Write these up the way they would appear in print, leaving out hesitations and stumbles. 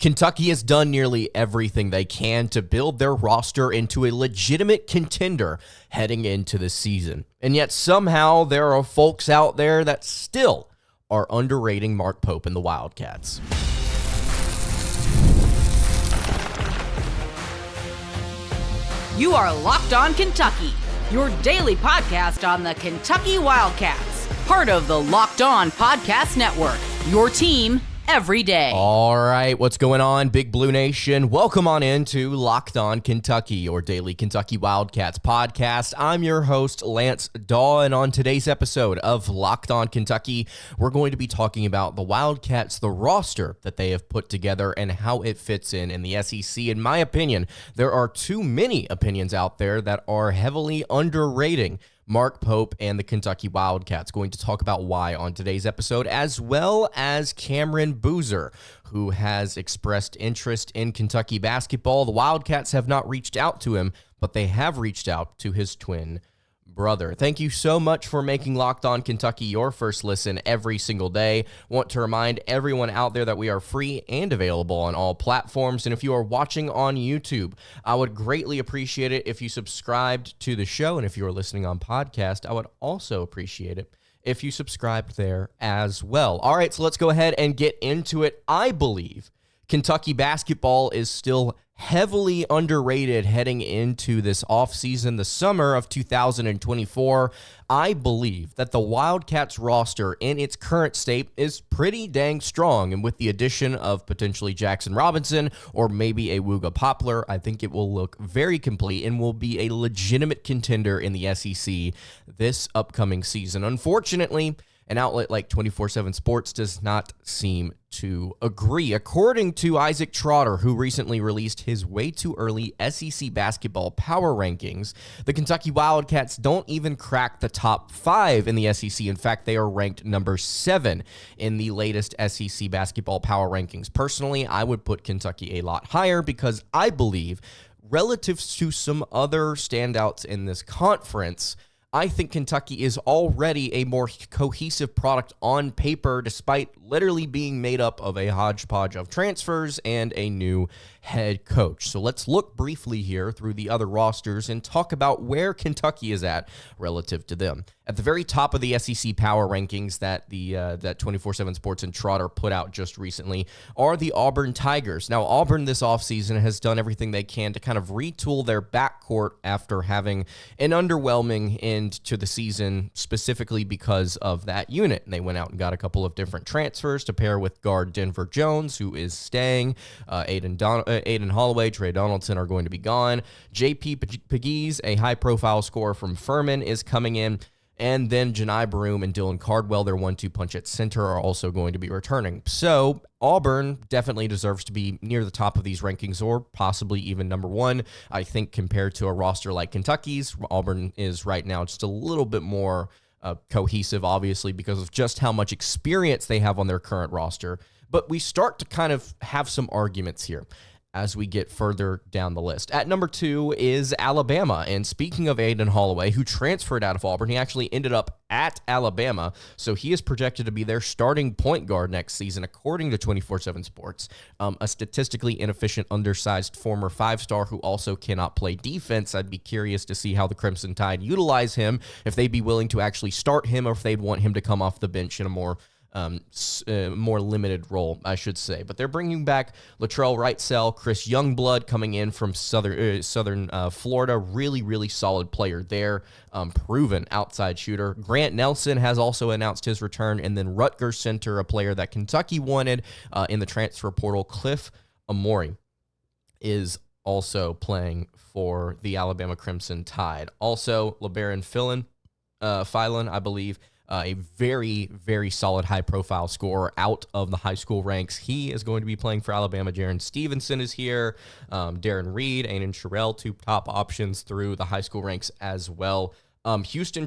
Kentucky has done nearly everything they can to build their roster into a legitimate contender heading into the season. And yet somehow there are folks out there that still are underrating Mark Pope and the Wildcats. You are Locked On Kentucky, your daily podcast on the Kentucky Wildcats, part of the Locked On Podcast Network, your team every day. All right, what's going on, Big Blue Nation? Welcome on into Locked On Kentucky, your daily Kentucky Wildcats podcast. I'm your host, Lance Dawe, and on today's episode of Locked On Kentucky, we're going to be talking about the Wildcats, the roster that they have put together, and how it fits in the SEC. In my opinion, there are too many opinions out there that are heavily underrating Mark Pope and the Kentucky Wildcats. Going to talk about why on today's episode, as well as Cayden Boozer, who has expressed interest in Kentucky basketball. The Wildcats have not reached out to him, but they have reached out to his twin brother. Thank you so much for making Locked On Kentucky your first listen every single day. Want to remind everyone out there that we are free and available on all platforms. And if you are watching on YouTube, I would greatly appreciate it if you subscribed to the show. And if you are listening on podcast, I would also appreciate it if you subscribed there as well. All right, so let's go ahead and get into it. I believe Kentucky basketball is still heavily underrated heading into this offseason, the summer of 2024. I believe that the Wildcats roster in its current state is pretty dang strong, and with the addition of potentially Jackson Robinson or maybe a Wooga Poplar, I think it will look very complete and will be a legitimate contender in the SEC this upcoming season. Unfortunately, an outlet like 24/7 Sports does not seem to agree. According to Isaac Trotter, who recently released his way too early SEC basketball power rankings, the Kentucky Wildcats don't even crack the top 5 in the SEC. In fact, they are ranked number 7 in the latest SEC basketball power rankings. Personally, I would put Kentucky a lot higher because I believe, relative to some other standouts in this conference, I think Kentucky is already a more cohesive product on paper, despite literally being made up of a hodgepodge of transfers and a new head coach. So let's look briefly here through the other rosters and talk about where Kentucky is at relative to them. At the very top of the SEC power rankings that that 24/7 Sports and Trotter put out just recently are the Auburn Tigers. Now, Auburn this offseason has done everything they can to kind of retool their backcourt after having an underwhelming end to the season, specifically because of that unit. And they went out and got a couple of different transfers to pair with guard Denver Jones, who is staying. Aiden Holloway, Trey Donaldson are going to be gone. J.P. Pegues, a high-profile scorer from Furman, is coming in. And then Janai Broome and Dylan Cardwell, their 1-2 punch at center, are also going to be returning. So Auburn definitely deserves to be near the top of these rankings, or possibly even number 1. I think compared to a roster like Kentucky's, Auburn is right now just a little bit more cohesive, obviously, because of just how much experience they have on their current roster. But we start to kind of have some arguments here as we get further down the list. At number 2 is Alabama. And speaking of Aiden Holloway, who transferred out of Auburn, he actually ended up at Alabama. So he is projected to be their starting point guard next season, according to 24/7 Sports. A statistically inefficient, undersized former 5-star who also cannot play defense. I'd be curious to see how the Crimson Tide utilize him, if they'd be willing to actually start him or if they'd want him to come off the bench in a more limited role, I should say. But they're bringing back Latrell Wrightsell, Chris Youngblood coming in from Southern Florida. Really, really solid player there. Proven outside shooter. Grant Nelson has also announced his return. And then Rutgers center, a player that Kentucky wanted in the transfer portal, Cliff Amori, is also playing for the Alabama Crimson Tide. Also, LeBaron Phelan, I believe, a very, very solid high-profile scorer out of the high school ranks. He is going to be playing for Alabama. Jaron Stevenson is here. Darren Reed, Aiden Sherrill, 2 top options through the high school ranks as well. Pepperdine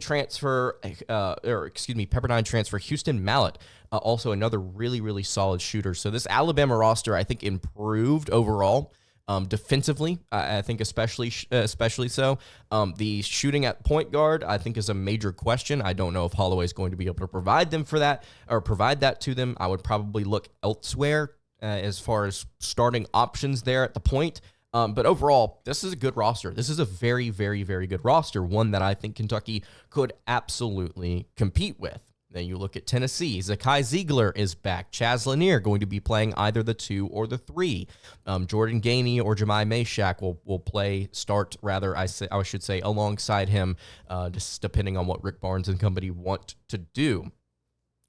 transfer, Houston Mallett, also another really, really solid shooter. So this Alabama roster, I think, improved overall. Defensively, I think especially so. The shooting at point guard, I think, is a major question. I don't know if Holloway is going to be able to provide that to them. I would probably look elsewhere as far as starting options there at the point. But overall, this is a good roster. This is a very, very, very good roster, one that I think Kentucky could absolutely compete with. Then you look at Tennessee. Zakai Ziegler is back. Chaz Lanier going to be playing either the 2 or the 3. Jordan Gainey or Jemai Mashak will start, I should say, alongside him, just depending on what Rick Barnes and company want to do.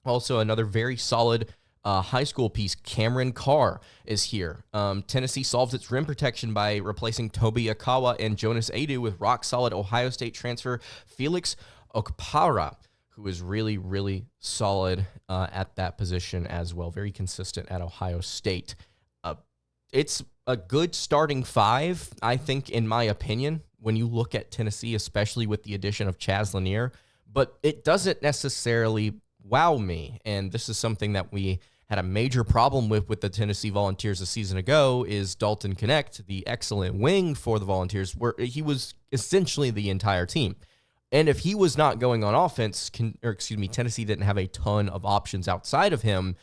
Also, another very solid high school piece, Cameron Carr, is here. Tennessee solves its rim protection by replacing Toby Akawa and Jonas Adu with rock-solid Ohio State transfer Felix Okpara, who is really, really solid at that position as well. Very consistent at Ohio State. It's a good starting 5, I think, in my opinion, when you look at Tennessee, especially with the addition of Chaz Lanier. But it doesn't necessarily wow me, and this is something that we had a major problem with the Tennessee Volunteers a season ago, is Dalton Connect, the excellent wing for the Volunteers, where he was essentially the entire team. And if he was not going on offense, Tennessee didn't have a ton of options outside of him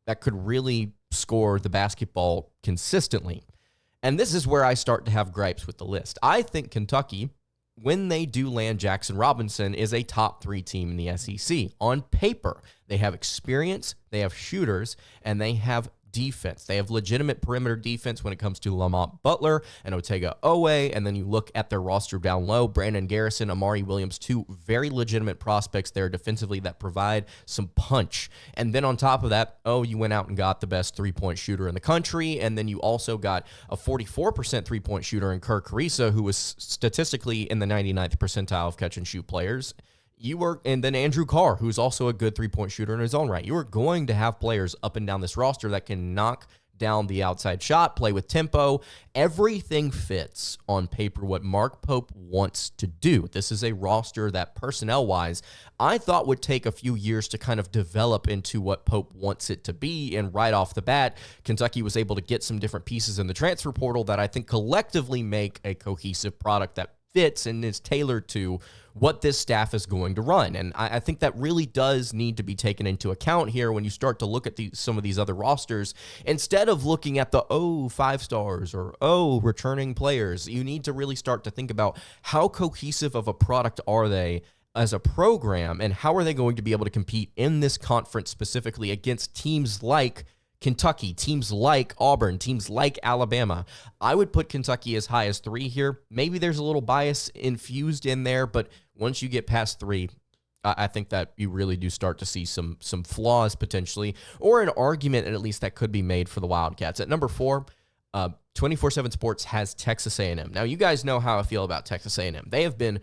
that could really score the basketball consistently. And this is where I start to have gripes with the list. I think Kentucky, when they do land Jackson Robinson, is a top 3 team in the SEC. On paper, they have experience, they have shooters, and they have defense. They have legitimate perimeter defense when it comes to Lamont Butler and Otega Owe, and then you look at their roster down low, Brandon Garrison, Amari Williams, 2 very legitimate prospects there defensively that provide some punch. And then on top of that, you went out and got the best three-point shooter in the country, and then you also got a 44% three-point shooter in Kirk Carissa, who was statistically in the 99th percentile of catch-and-shoot players. And then Andrew Carr, who's also a good three-point shooter in his own right. You are going to have players up and down this roster that can knock down the outside shot, play with tempo. Everything fits on paper what Mark Pope wants to do. This is a roster that personnel-wise, I thought would take a few years to kind of develop into what Pope wants it to be. And right off the bat, Kentucky was able to get some different pieces in the transfer portal that I think collectively make a cohesive product that fits and is tailored to what this staff is going to run. And I think that really does need to be taken into account here when you start to look at some of these other rosters. Instead of looking at the 5 stars or returning players, you need to really start to think about how cohesive of a product are they as a program, and how are they going to be able to compete in this conference specifically against teams like Kentucky, teams like Auburn, teams like Alabama. I would put Kentucky as high as 3 here. Maybe there's a little bias infused in there, but once you get past 3, I think that you really do start to see some flaws potentially, or an argument at least that could be made for the Wildcats. At number 4, 24/7 Sports has Texas A&M. Now, you guys know how I feel about Texas A&M. They have been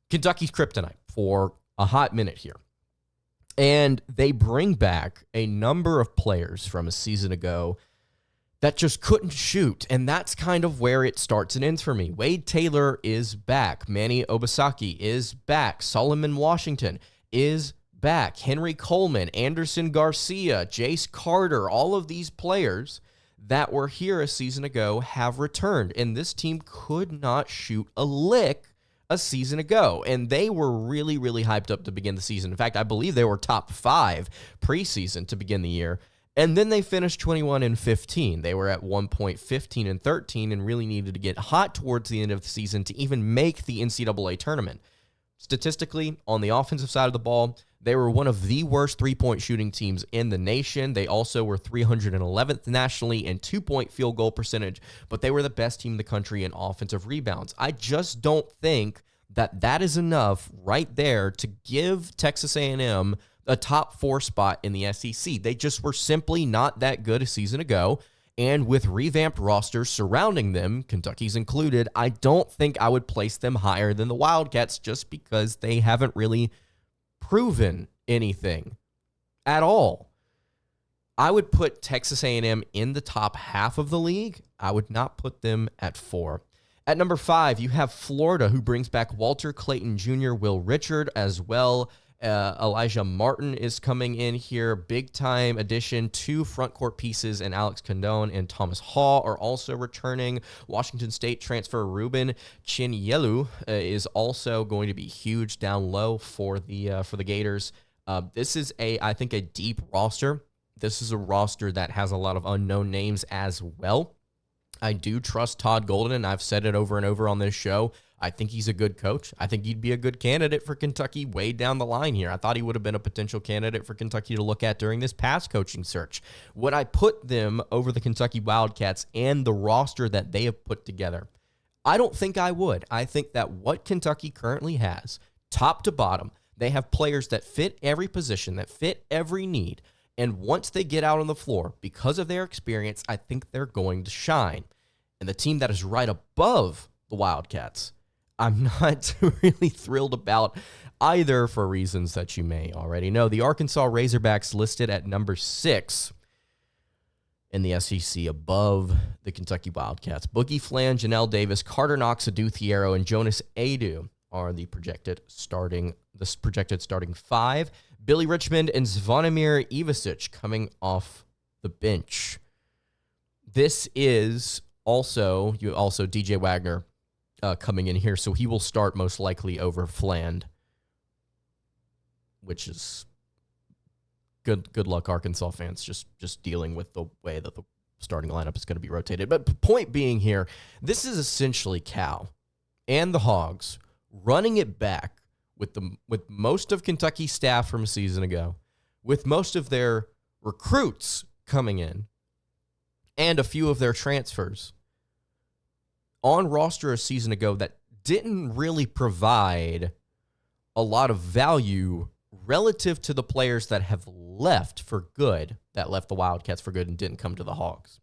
Kentucky's kryptonite for a hot minute here. And they bring back a number of players from a season ago that just couldn't shoot. And that's kind of where it starts and ends for me. Wade Taylor is back. Manny Obasaki is back. Solomon Washington is back. Henry Coleman, Anderson Garcia, Jace Carter, all of these players that were here a season ago have returned. And this team could not shoot a lick a season ago, and they were really, really hyped up to begin the season. In fact, I believe they were top 5 preseason to begin the year, and then they finished 21-15. They were at one point 15-13 and really needed to get hot towards the end of the season to even make the NCAA tournament. Statistically, on the offensive side of the ball, they were one of the worst three-point shooting teams in the nation. They also were 311th nationally in two-point field goal percentage, but they were the best team in the country in offensive rebounds. I just don't think that is enough right there to give Texas A&M a top 4 spot in the SEC. They just were simply not that good a season ago. And with revamped rosters surrounding them, Kentucky's included, I don't think I would place them higher than the Wildcats just because they haven't really proven anything at all. I would put Texas A&M in the top half of the league. I would not put them at 4. At number 5, you have Florida, who brings back Walter Clayton Jr., Will Richard as well. Elijah Martin is coming in here. Big-time addition. 2 front-court pieces, and Alex Condon and Thomas Hall are also returning. Washington State transfer Ruben Chinyelu is also going to be huge down low for the Gators. This is, I think, a deep roster. This is a roster that has a lot of unknown names as well. I do trust Todd Golden, and I've said it over and over on this show. I think he's a good coach. I think he'd be a good candidate for Kentucky way down the line here. I thought he would have been a potential candidate for Kentucky to look at during this past coaching search. Would I put them over the Kentucky Wildcats and the roster that they have put together? I don't think I would. I think that what Kentucky currently has, top to bottom, they have players that fit every position, that fit every need. And once they get out on the floor, because of their experience, I think they're going to shine. And the team that is right above the Wildcats, I'm not really thrilled about either for reasons that you may already know. The Arkansas Razorbacks listed at number 6 in the SEC above the Kentucky Wildcats. Boogie Flan, Janelle Davis, Carter Knox, Adu Thiero, and Jonas Adu are the projected starting 5. Billy Richmond and Zvonimir Ivasic coming off the bench. This is also DJ Wagner coming in here, so he will start most likely over Fland, which is good luck, Arkansas fans, just dealing with the way that the starting lineup is going to be rotated. But point being here, this is essentially Cal and the Hogs running it back with most of Kentucky's staff from a season ago, with most of their recruits coming in, and a few of their transfers on roster a season ago that didn't really provide a lot of value relative to the players that have left for good, that left the Wildcats for good and didn't come to the Hogs.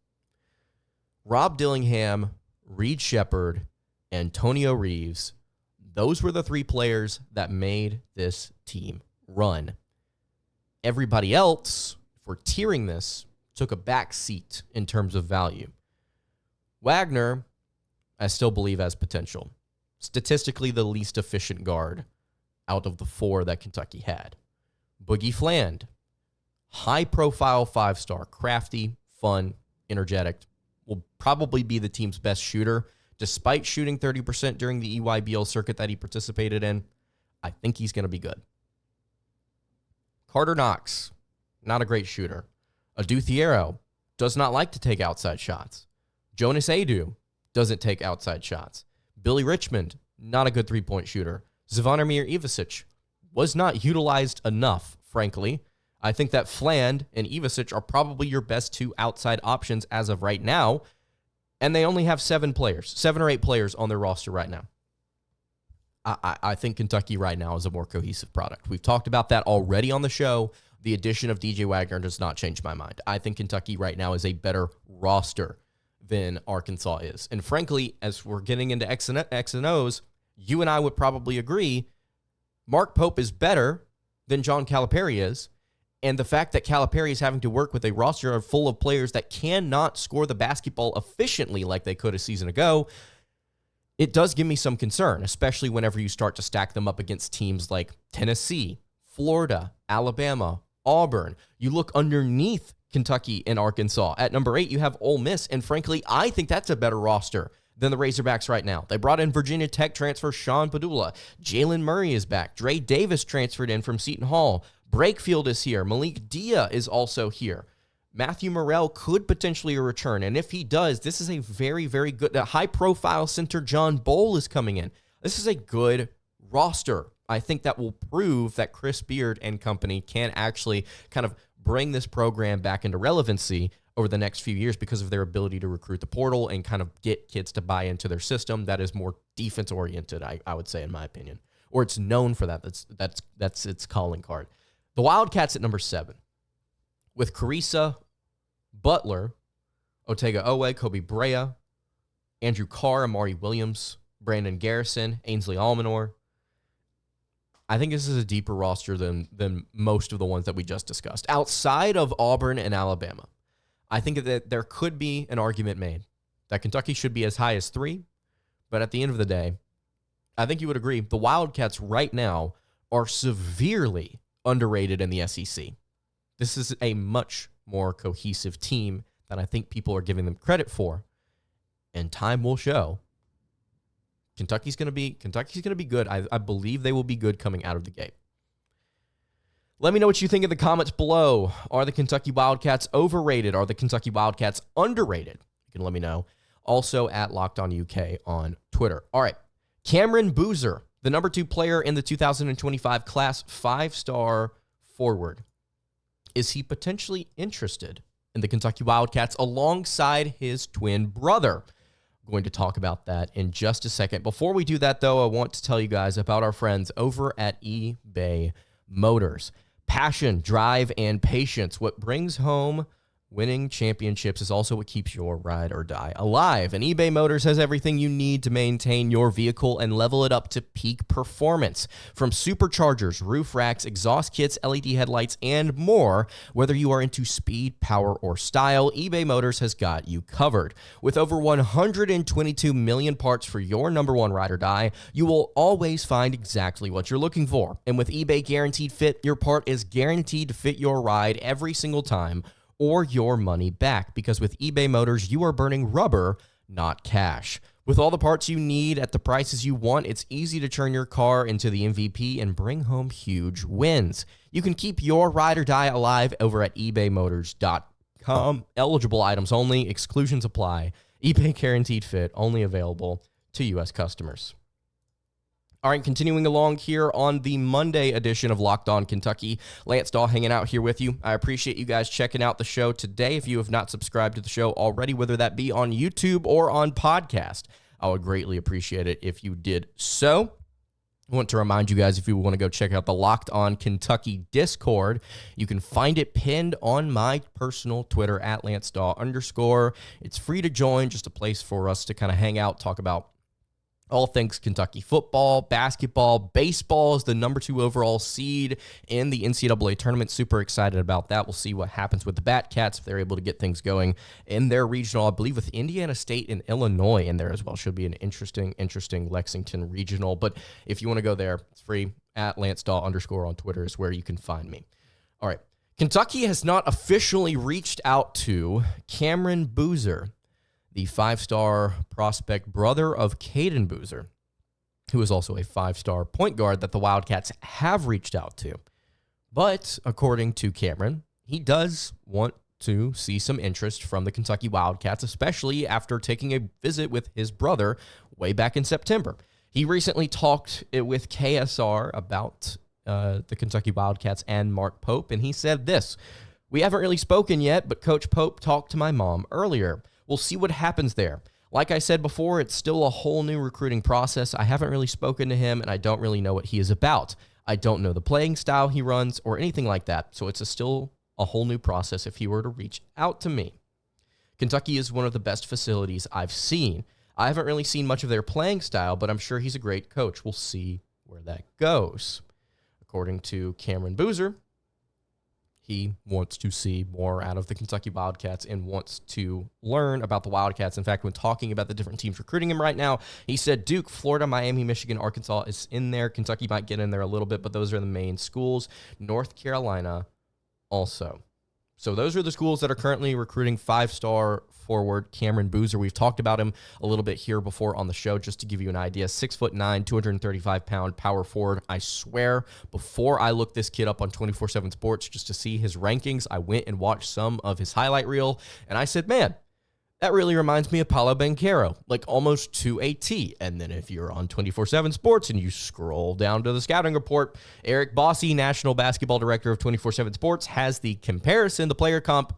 Rob Dillingham, Reed Shepard, Antonio Reeves, those were the 3 players that made this team run. Everybody else, if we're tiering this, took a back seat in terms of value. Wagner, I still believe has potential. Statistically, the least efficient guard out of the 4 that Kentucky had. Boogie Fland, high-profile 5-star, crafty, fun, energetic, will probably be the team's best shooter. Despite shooting 30% during the EYBL circuit that he participated in, I think he's going to be good. Carter Knox, not a great shooter. Adu Thiero does not like to take outside shots. Jonas Adu doesn't take outside shots. Billy Richmond, not a good three-point shooter. Zvonimir Ivasic was not utilized enough, frankly. I think that Fland and Ivasic are probably your best 2 outside options as of right now, and they only have 7 or 8 players on their roster right now. I think Kentucky right now is a more cohesive product. We've talked about that already on the show. The addition of DJ Wagner does not change my mind. I think Kentucky right now is a better roster than Arkansas is. And frankly, as we're getting into X and O's, you and I would probably agree Mark Pope is better than John Calipari is. And the fact that Calipari is having to work with a roster full of players that cannot score the basketball efficiently like they could a season ago, it does give me some concern, especially whenever you start to stack them up against teams like Tennessee, Florida, Alabama, Auburn. You look underneath Kentucky and Arkansas. At number 8, you have Ole Miss, and frankly, I think that's a better roster than the Razorbacks right now. They brought in Virginia Tech transfer Sean Padula. Jalen Murray is back. Dre Davis transferred in from Seton Hall. Brakefield is here. Malik Dia is also here. Matthew Morrell could potentially return, and if he does, this is a very, very good, high-profile center John Bowl is coming in. This is a good roster. I think that will prove that Chris Beard and company can actually kind of bring this program back into relevancy over the next few years because of their ability to recruit the portal and kind of get kids to buy into their system that is more defense-oriented, I would say, in my opinion. Or it's known for that. That's its calling card. The Wildcats at number 7. With Carissa, Butler, Otega Owe, Kobe Brea, Andrew Carr, Amari Williams, Brandon Garrison, Ainsley Almanor. I think this is a deeper roster than most of the ones that we just discussed. Outside of Auburn and Alabama, I think that there could be an argument made that Kentucky should be as high as 3, but at the end of the day, I think you would agree the Wildcats right now are severely underrated in the SEC. This is a much more cohesive team than I think people are giving them credit for, and time will show. Kentucky's going to be good. I believe they will be good coming out of the gate. Let me know what you think in the comments below. Are the Kentucky Wildcats overrated? Are the Kentucky Wildcats underrated? You can let me know. Also at Locked On UK on Twitter. All right. Cayden Boozer, the number 2 player in the 2025 class, 5-star forward. Is he potentially interested in the Kentucky Wildcats alongside his twin brother? I'm going to talk about that in just a second. Before we do that, though, I want to tell you guys about our friends over at eBay Motors. Passion, drive, and patience. What brings home winning championships is also what keeps your ride or die alive. And eBay Motors has everything you need to maintain your vehicle and level it up to peak performance. From superchargers, roof racks, exhaust kits, LED headlights, and more. Whether you are into speed, power, or style, eBay Motors has got you covered. With over 122 million parts for your number one ride or die, you will always find exactly what you're looking for. And with eBay Guaranteed Fit, your part is guaranteed to fit your ride every single time, or your money back, because with eBay Motors, you are burning rubber, not cash. With all the parts you need at the prices you want, it's easy to turn your car into the MVP and bring home huge wins. You can keep your ride or die alive over at ebaymotors.com. Eligible items only, exclusions apply. eBay Guaranteed Fit, only available to U.S. customers. All right, continuing along here on the Monday edition of Locked On Kentucky. Lance Dawe hanging out here with you. I appreciate you guys checking out the show today. If you have not subscribed to the show already, whether that be on YouTube or on podcast, I would greatly appreciate it if you did so. I want to remind you guys, if you want to go check out the Locked On Kentucky Discord, you can find it pinned on my personal Twitter at @LanceDawe_. It's free to join, just a place for us to kind of hang out, talk about all things Kentucky football, basketball. Baseball is the number 2 overall seed in the NCAA tournament. Super excited about that. We'll see what happens with the Batcats if they're able to get things going in their regional. I believe with Indiana State and Illinois in there as well. Should be an interesting Lexington regional. But if you want to go there, it's free. At @LanceDawe_ on Twitter is where you can find me. All right. Kentucky has not officially reached out to Cayden Boozer, the 5-star prospect brother of Cayden Boozer, who is also a 5-star point guard that the Wildcats have reached out to. But according to Cameron, he does want to see some interest from the Kentucky Wildcats, especially after taking a visit with his brother way back in September. He recently talked with KSR about the Kentucky Wildcats and Mark Pope, and he said this: "We haven't really spoken yet, but Coach Pope talked to my mom earlier. We'll see what happens there. Like I said before, it's still a whole new recruiting process. I haven't really spoken to him, and I don't really know what he is about. I don't know the playing style he runs or anything like that, so it's still a whole new process if he were to reach out to me. Kentucky is one of the best facilities I've seen. I haven't really seen much of their playing style, but I'm sure he's a great coach. We'll see where that goes." According to Cayden Boozer, he wants to see more out of the Kentucky Wildcats and wants to learn about the Wildcats. In fact, when talking about the different teams recruiting him right now, he said Duke, Florida, Miami, Michigan, Arkansas is in there. Kentucky might get in there a little bit, but those are the main schools. North Carolina also. So those are the schools that are currently recruiting 5-star forward Cayden Boozer. We've talked about him a little bit here before on the show, just to give you an idea. 6'9", 235-pound power forward. I swear, before I looked this kid up on 24/7 Sports just to see his rankings, I went and watched some of his highlight reel, and I said, man, that really reminds me of Paolo Banchero, like almost to a T. And then if you're on 24/7 Sports and you scroll down to the scouting report, Eric Bossy, National Basketball Director of 24/7 Sports, has the comparison, the player comp,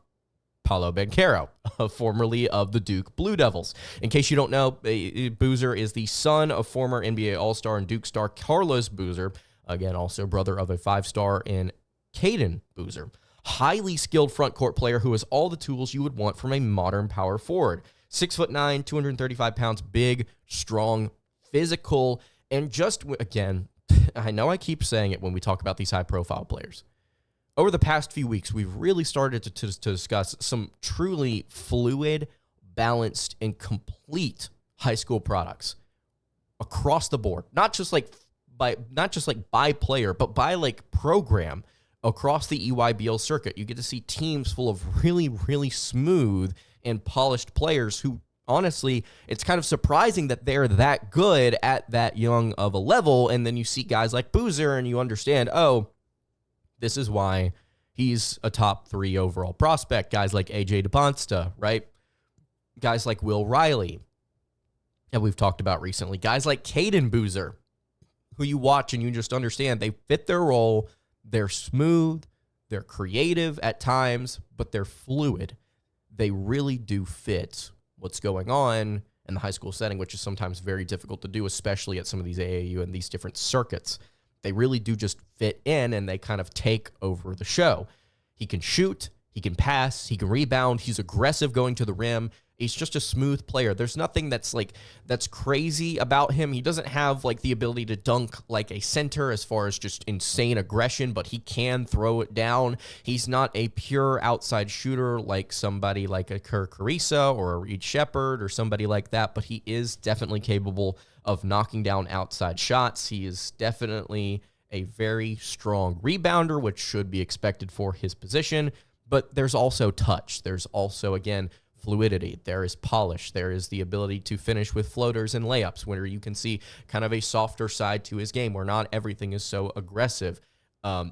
Paolo Banchero, formerly of the Duke Blue Devils. In case you don't know, Boozer is the son of former NBA All-Star and Duke star Carlos Boozer, again, also brother of a 5-star in Cayden Boozer. Highly skilled front court player who has all the tools you would want from a modern power forward. 6'9", 235 pounds, big, strong, physical, and just, again, I know I keep saying it when we talk about these high-profile players. Over the past few weeks, we've really started to discuss some truly fluid, balanced, and complete high school products across the board. Not just like by player, but by like program across the EYBL circuit. You get to see teams full of really, really smooth and polished players who, honestly, it's kind of surprising that they're that good at that young of a level. And then you see guys like Boozer and you understand, oh, This is why he's a top 3 overall prospect. Guys like A.J. DeBonsta, right? Guys like Will Riley, that we've talked about recently. Guys like Cayden Boozer, who you watch and you just understand they fit their role. They're smooth, they're creative at times, but they're fluid. They really do fit what's going on in the high school setting, which is sometimes very difficult to do, especially at some of these AAU and these different circuits. They really do just fit in, and they kind of take over the show. He can shoot, he can pass, he can rebound, he's aggressive going to the rim. He's just a smooth player. There's nothing that's crazy about him. He doesn't have like the ability to dunk like a center as far as just insane aggression, but he can throw it down. He's not a pure outside shooter like somebody like a Kerr Carissa or a Reed Shepherd or somebody like that, but he is definitely capable of knocking down outside shots. He is definitely a very strong rebounder, which should be expected for his position, but there's also touch. There's also, again, fluidity. There is polish. There is the ability to finish with floaters and layups, where you can see kind of a softer side to his game, where not everything is so aggressive.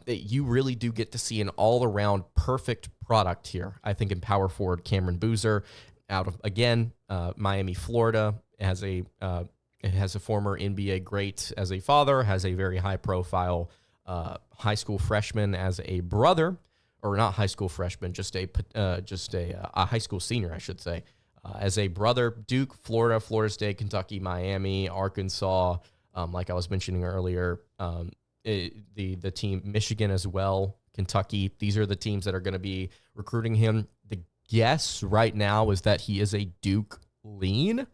You really do get to see an all-around perfect product here. I think in power forward Cayden Boozer, out of, again, Miami, Florida, has a former NBA great as a father, has a very high-profile high school freshman as a brother. Or not high school freshman, just a high school senior, I should say, as a brother. Duke, Florida, Florida State, Kentucky, Miami, Arkansas, like I was mentioning earlier, the team, Michigan as well, Kentucky. These are the teams that are going to be recruiting him. The guess right now is that he is a Duke lean,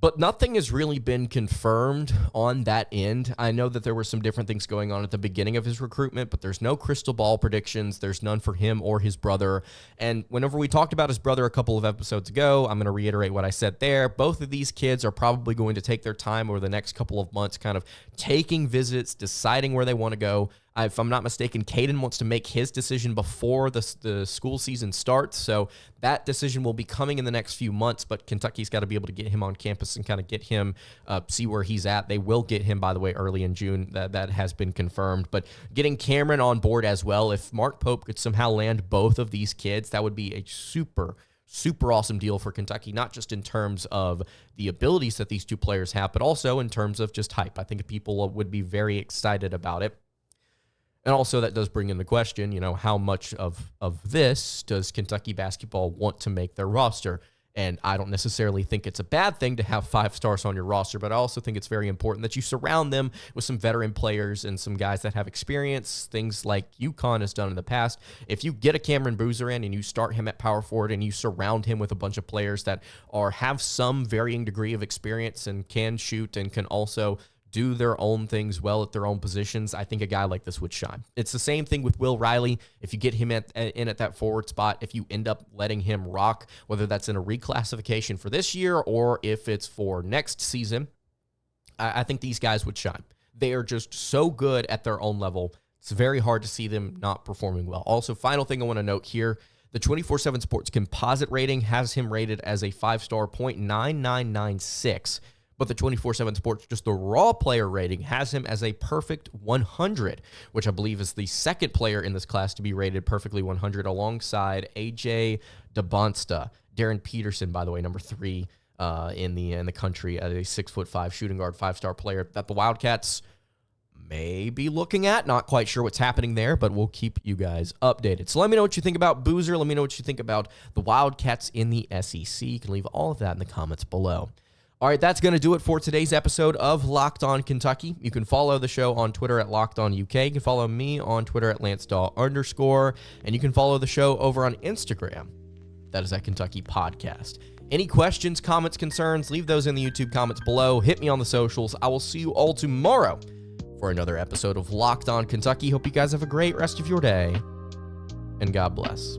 but nothing has really been confirmed on that end. I know that there were some different things going on at the beginning of his recruitment, but there's no crystal ball predictions. There's none for him or his brother. And whenever we talked about his brother a couple of episodes ago, I'm going to reiterate what I said there. Both of these kids are probably going to take their time over the next couple of months, kind of taking visits, deciding where they want to go. If I'm not mistaken, Cayden wants to make his decision before the school season starts, so that decision will be coming in the next few months, but Kentucky's got to be able to get him on campus and kind of get him, see where he's at. They will get him, by the way, early in June. That has been confirmed, but getting Cameron on board as well, if Mark Pope could somehow land both of these kids, that would be a super awesome deal for Kentucky, not just in terms of the abilities that these two players have, but also in terms of just hype. I think people would be very excited about it. And also that does bring in the question, how much of this does Kentucky basketball want to make their roster? And I don't necessarily think it's a bad thing to have 5 stars on your roster, but I also think it's very important that you surround them with some veteran players and some guys that have experience, things like UConn has done in the past. If you get a Cayden Boozer in and you start him at power forward and you surround him with a bunch of players that have some varying degree of experience and can shoot and can also do their own things well at their own positions, I think a guy like this would shine. It's the same thing with Will Riley. If you get him in at that forward spot, if you end up letting him rock, whether that's in a reclassification for this year or if it's for next season, I think these guys would shine. They are just so good at their own level. It's very hard to see them not performing well. Also, final thing I want to note here, the 24/7 Sports composite rating has him rated as a 5-star, 0.9996. But the 24/7 Sports, just the raw player rating, has him as a perfect 100, which I believe is the second player in this class to be rated perfectly 100 alongside A.J. DeBonsta. Darren Peterson, by the way, number 3 in the country as a 6'5" shooting guard, 5-star player that the Wildcats may be looking at. Not quite sure what's happening there, but we'll keep you guys updated. So let me know what you think about Boozer. Let me know what you think about the Wildcats in the SEC. You can leave all of that in the comments below. All right, that's going to do it for today's episode of Locked On Kentucky. You can follow the show on Twitter at Locked On UK. You can follow me on Twitter at LanceDawe_, and you can follow the show over on Instagram. That is at Kentucky Podcast. Any questions, comments, concerns, leave those in the YouTube comments below. Hit me on the socials. I will see you all tomorrow for another episode of Locked On Kentucky. Hope you guys have a great rest of your day, and God bless.